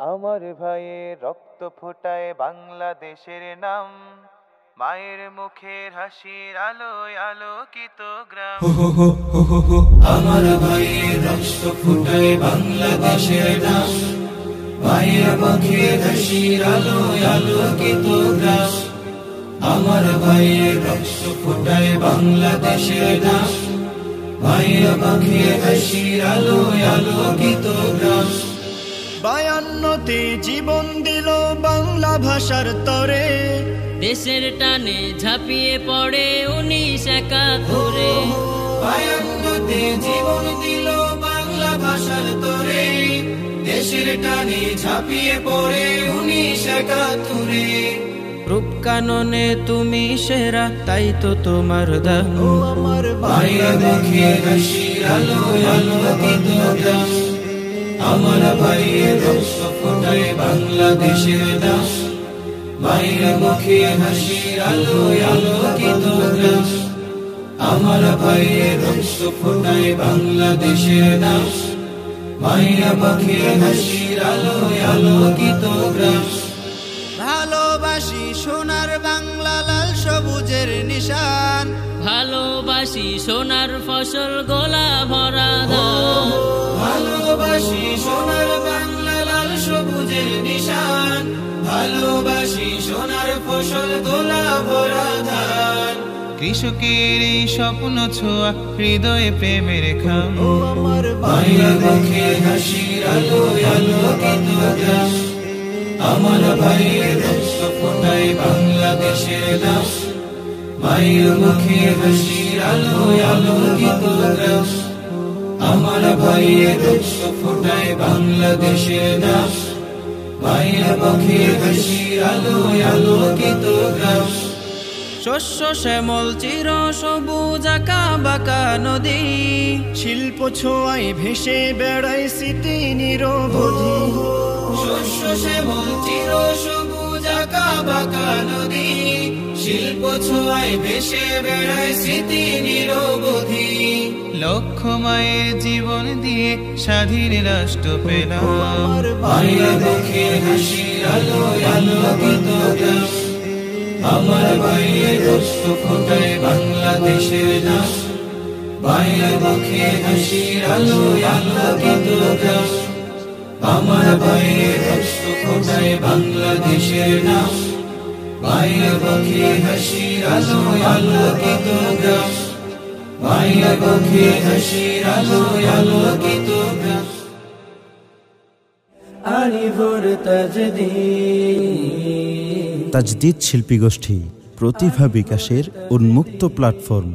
আমার ভাইয়ের রক্ত ফোটায় বাংলাদেশের নাম, মায়ের মুখের হাসির আলোয় আলোকিত গ্রাম। আমার ভাইয়ের রক্ত ফোটায় বাংলাদেশের নাম, মায়ের মুখের হাসির আলোয় আলোকিত গ্রাম। আমার ভাইয়ের রক্ত ফোটায় বাংলাদেশের নাম, মায়ের মুখের হাসির আলোয় আলোকিত গ্রাম। 52তে জীবন দিল বাংলা ভাষার তরে, দেশের টানে ঝাঁপিয়ে পড়ে 1971। 52তে জীবন দিল বাংলা ভাষার তরে, দেশের টানে ঝাঁপিয়ে পড়ে 1971। রূপকাননে তুমি সেরা, তাই তো তোমার দাম। আমার মায়ের মুখের হাসির আলোয় আলোকিত গ্রাম। আমার ভাইয়ের রক্ত ফোটায় বাংলাদেশের নাম, মায়ের মুখের হাসির আলোয় আলোকিত গ্রাম। আমার ভাইয়ের রক্ত ফোটায় বাংলাদেশের নাম, মায়ের মুখের হাসির আলোয় আলোকিত গ্রাম। ভালোবাসি সোনার বাংলা, লাল সবুজের নিশান। ভালোবাসি সোনার ফসল, গোলা ভরা ধান। ভালোবাসি সোনার বাংলা, লাল সবুজের নিশান। ভালোবাসি সোনার ফসল, গোলা ভরা ধান। কৃষকের এই স্বপ্ন ছোঁয়া, হৃদয়ে প্রেমের খাম। আমার মায়ের মুখের হাসির আলোয় আলোকিত গ্রাম। আমার ভাইয়ের রক্ত ফোটায় বাংলাদেশের নাম, মায়ের মুখের হাসির আলোয় আলোকিত গ্রাম। আমার ভাইয়ের রক্ত ফোটায় বাংলাদেশের নাম, মায়ের মুখের হাসির আলোয় আলোকিত গ্রাম। শস্য শ্যামল চির সবুজ আঁকা বাঁকা নদী, শিল্প ছোঁয়ায় ভেসে বেড়ায় স্মৃতি নিরবধি। শস্য শ্যামল চির সবুজ আঁকা বাঁকা নদী, শিল্প ছোঁয়ায় ভেসে বেড়ায় স্মৃতি নিরবধি। লক্ষ মায়ের জীবন দিয়ে স্বাধীন রাষ্ট্র পেলাম। মায়ের মুখের হাসির আলোয় আলোকিত গ্রাম। আমার ভাইয়ের রক্ত ফোটায় বাংলাদেশের নাম, মায়ের মুখের হাসির আলোয় আলোকিত গ্রাম। আমার ভাইয়ের রক্ত ফোটায় বাংলাদেশের নাম, মায়ের মুখের হাসির আলোয় আলোকিত গ্রাম। মায়ের মুখের হাসির আলোয় আলোকিত গ্রাম। আলিপুর তাজদিদ শিল্পী গোষ্ঠী, প্রতিভা বিকাশের উন্মুক্ত প্ল্যাটফর্ম।